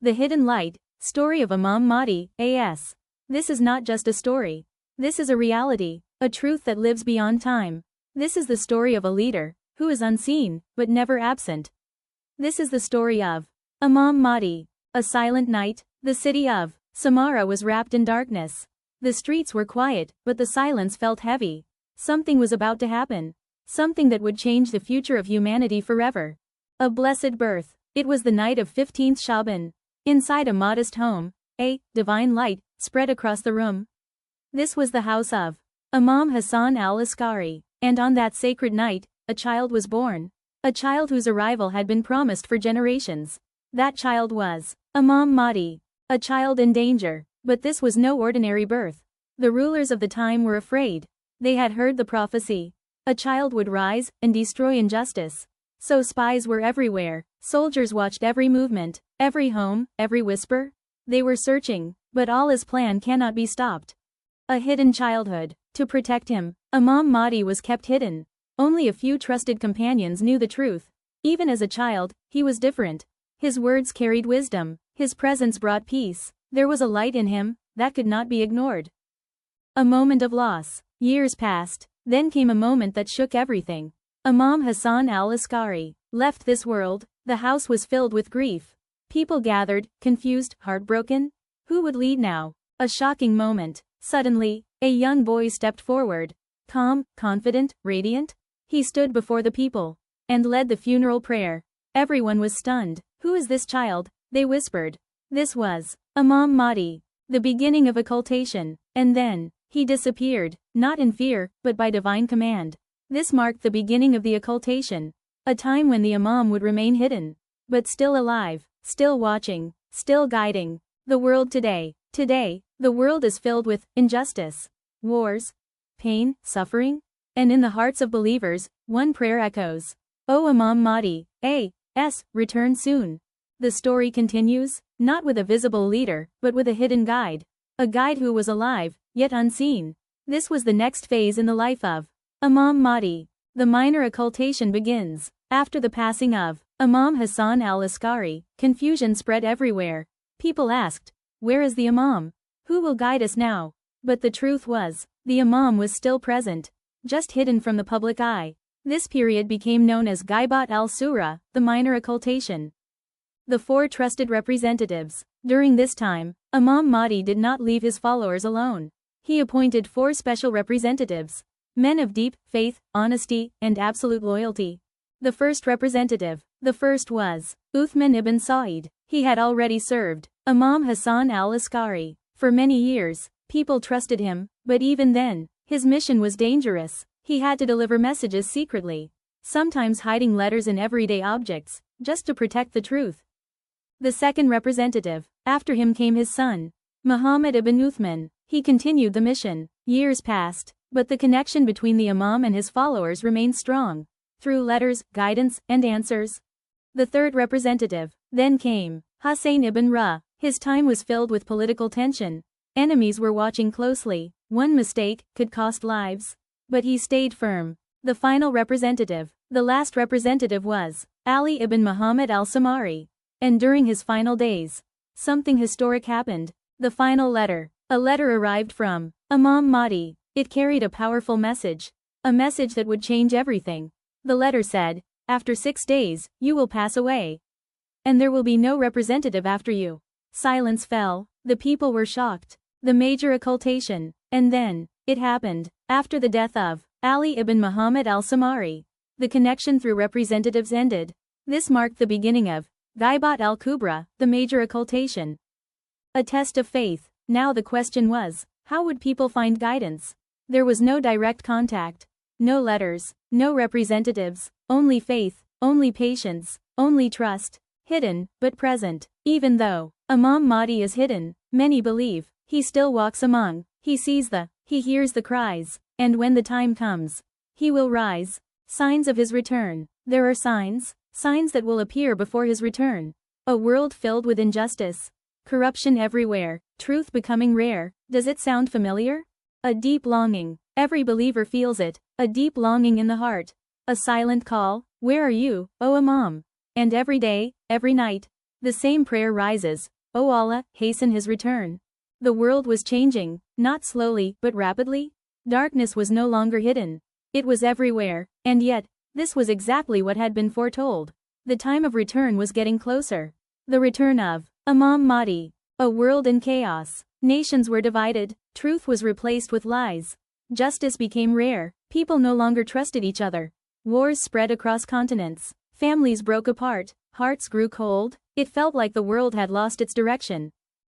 The Hidden Light, Story of Imam Mahdi, A.S. This is not just a story. This is a reality, a truth that lives beyond time. This is the story of a leader, who is unseen, but never absent. This is the story of Imam Mahdi. A silent night, the city of Samarra was wrapped in darkness. The streets were quiet, but the silence felt heavy. Something was about to happen. Something that would change the future of humanity forever. A blessed birth. It was the night of 15th Shaban. Inside a modest home, a divine light spread across the room. This was the house of Imam Hassan al-Askari, and on that sacred night, a child was born. A child whose arrival had been promised for generations. That child was Imam Mahdi. A child in danger, but this was no ordinary birth. The rulers of the time were afraid. They had heard the prophecy. A child would rise and destroy injustice. So spies were everywhere. Soldiers watched every movement, every home, every whisper. They were searching, but Allah's plan cannot be stopped. A hidden childhood. To protect him, Imam Mahdi was kept hidden. Only a few trusted companions knew the truth. Even as a child, he was different. His words carried wisdom. His presence brought peace. There was a light in him that could not be ignored. A moment of loss. Years passed. Then came a moment that shook everything. Imam Hassan al-Askari left this world. The house was filled with grief. People gathered, confused, heartbroken. Who would lead now? A shocking moment. Suddenly, a young boy stepped forward. Calm, confident, radiant. He stood before the people and led the funeral prayer. Everyone was stunned. Who is this child? They whispered. This was Imam Mahdi, the beginning of occultation. And then, he disappeared, not in fear, but by divine command. This marked the beginning of the occultation. A time when the Imam would remain hidden, but still alive, still watching, still guiding the world today. Today, the world is filled with injustice, wars, pain, suffering. And in the hearts of believers, one prayer echoes. O Imam Mahdi, A.S., return soon. The story continues, not with a visible leader, but with a hidden guide. A guide who was alive, yet unseen. This was the next phase in the life of Imam Mahdi. The minor occultation begins. After the passing of Imam Hassan al-Askari, confusion spread everywhere. People asked, where is the Imam? Who will guide us now? But the truth was, the Imam was still present, just hidden from the public eye. This period became known as Ghaibat al-Surah, the minor occultation. The four trusted representatives. During this time, Imam Mahdi did not leave his followers alone. He appointed four special representatives. Men of deep faith, honesty, and absolute loyalty. The first representative. The first was Uthman ibn Sa'id. He had already served Imam Hassan al-Askari for many years. People trusted him, but even then, his mission was dangerous. He had to deliver messages secretly, sometimes hiding letters in everyday objects, just to protect the truth. The second representative. After him came his son, Muhammad ibn Uthman. He continued the mission. Years passed, but the connection between the Imam and his followers remained strong, through letters, guidance, and answers. The third representative. Then came Hussein ibn Ra. His time was filled with political tension. Enemies were watching closely. One mistake could cost lives. But he stayed firm. The final representative. The last representative was Ali ibn Muhammad al-Samari. And during his final days, something historic happened. The final letter. A letter arrived from Imam Mahdi. It carried a powerful message. A message that would change everything. The letter said, after 6 days, you will pass away. And there will be no representative after you. Silence fell. The people were shocked. The major occultation. And then, it happened. After the death of Ali ibn Muhammad al-Samari, the connection through representatives ended. This marked the beginning of Ghaibat al-Kubra, the major occultation. A test of faith. Now the question was, how would people find guidance? There was no direct contact. No letters, no representatives, only faith, only patience, only trust. Hidden, but present. Even though Imam Mahdi is hidden, many believe, he still walks among. He sees he hears the cries, and when the time comes, he will rise. Signs of his return. There are signs that will appear before his return. A world filled with injustice. Corruption everywhere, truth becoming rare. Does it sound familiar? A deep longing. Every believer feels it. A deep longing in the heart. A silent call, where are you, O Imam? And every day, every night, The same prayer rises, "O Allah, hasten his return." The world was changing, not slowly, but rapidly. Darkness was no longer hidden. It was everywhere, and yet, this was exactly what had been foretold. The time of return was getting closer. The return of Imam Mahdi. A world in chaos. Nations were divided, truth was replaced with lies. Justice became rare, people no longer trusted each other. Wars spread across continents. Families broke apart, hearts grew cold, it felt like the world had lost its direction.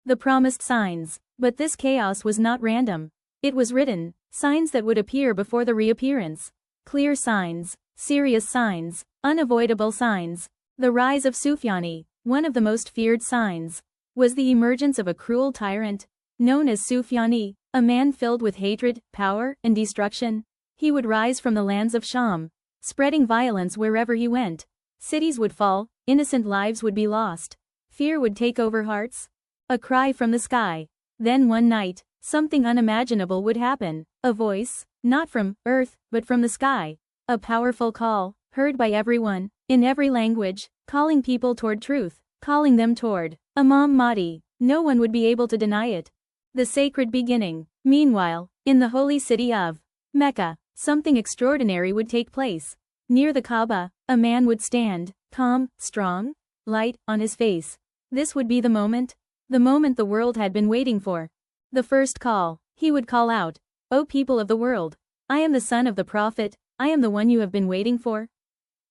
The promised signs. But this chaos was not random. It was written, signs that would appear before the reappearance. Clear signs, serious signs, unavoidable signs. The rise of Sufyani, one of the most feared signs, was the emergence of a cruel tyrant, known as Sufyani, a man filled with hatred, power, and destruction. He would rise from the lands of Sham, spreading violence wherever he went. Cities would fall, innocent lives would be lost. Fear would take over hearts. A cry from the sky. Then one night, something unimaginable would happen. A voice, not from earth, but from the sky. A powerful call, heard by everyone, in every language, calling people toward truth, calling them toward Imam Mahdi. No one would be able to deny it. The sacred beginning. Meanwhile, in the holy city of Mecca, something extraordinary would take place. Near the Kaaba, a man would stand, calm, strong, light on his face. This would be the moment the world had been waiting for. The first call. He would call out, "O people of the world, I am the son of the Prophet, I am the one you have been waiting for."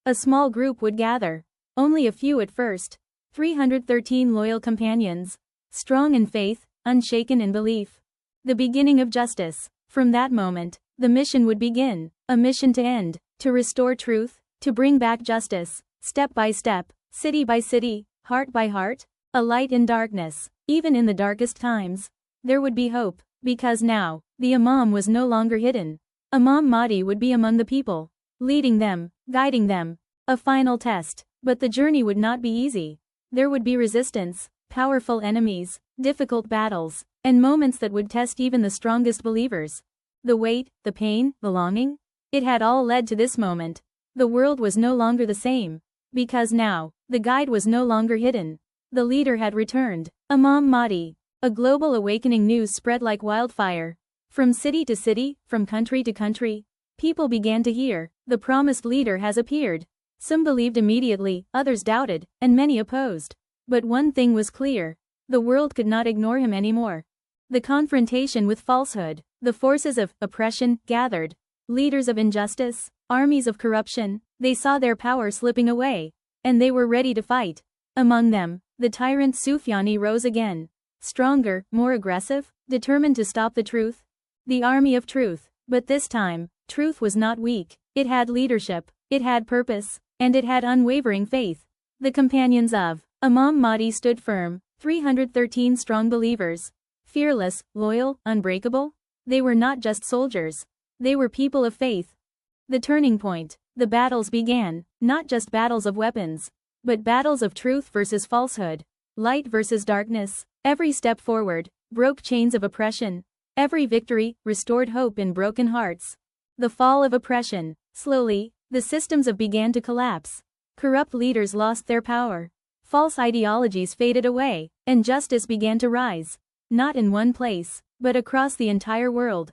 A small group would gather. Only a few at first. 313 loyal companions. Strong in faith, unshaken in belief. The beginning of justice. From that moment, the mission would begin. A mission to end, to restore truth, to bring back justice, step by step, city by city, heart by heart. A light in darkness. Even in the darkest times, there would be hope, because now, the Imam was no longer hidden. Imam Mahdi would be among the people, leading them, guiding them. A final test. But the journey would not be easy. There would be resistance, powerful enemies, difficult battles, and moments that would test even the strongest believers. The weight, the pain, the longing, it had all led to this moment. The world was no longer the same. Because now, the guide was no longer hidden. The leader had returned. Imam Mahdi. A global awakening news spread like wildfire. From city to city, from country to country, people began to hear, the promised leader has appeared. Some believed immediately, others doubted, and many opposed. But one thing was clear. The world could not ignore him anymore. The confrontation with falsehood, the forces of oppression, gathered. Leaders of injustice, armies of corruption, they saw their power slipping away. And they were ready to fight. Among them, the tyrant Sufyani rose again. Stronger, more aggressive, determined to stop the truth. The army of truth. But this time, truth was not weak. It had leadership, it had purpose, and it had unwavering faith. The companions of Imam Mahdi stood firm, 313 strong believers. Fearless, loyal, unbreakable. They were not just soldiers. They were people of faith. The turning point. The battles began, not just battles of weapons, but battles of truth versus falsehood, light versus darkness. Every step forward broke chains of oppression. Every victory restored hope in broken hearts. The fall of oppression. Slowly, the systems began to collapse. Corrupt leaders lost their power. False ideologies faded away, and justice began to rise. Not in one place, but across the entire world.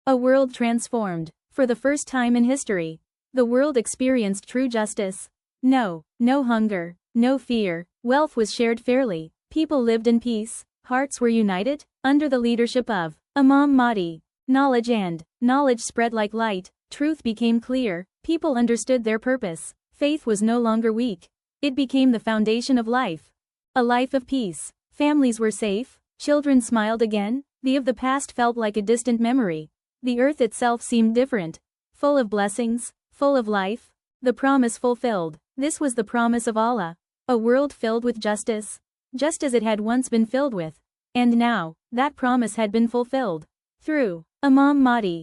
A world transformed. For the first time in history, the world experienced true justice. No hunger, no fear, wealth was shared fairly, people lived in peace, hearts were united, under the leadership of Imam Mahdi. Knowledge spread like light, truth became clear, people understood their purpose, faith was no longer weak. It became the foundation of life. A life of peace. Families were safe, children smiled again, the of the past felt like a distant memory. The earth itself seemed different, full of blessings, full of life, the promise fulfilled. This was the promise of Allah. A world filled with justice, just as it had once been filled with. And now, that promise had been fulfilled. Through Imam Mahdi.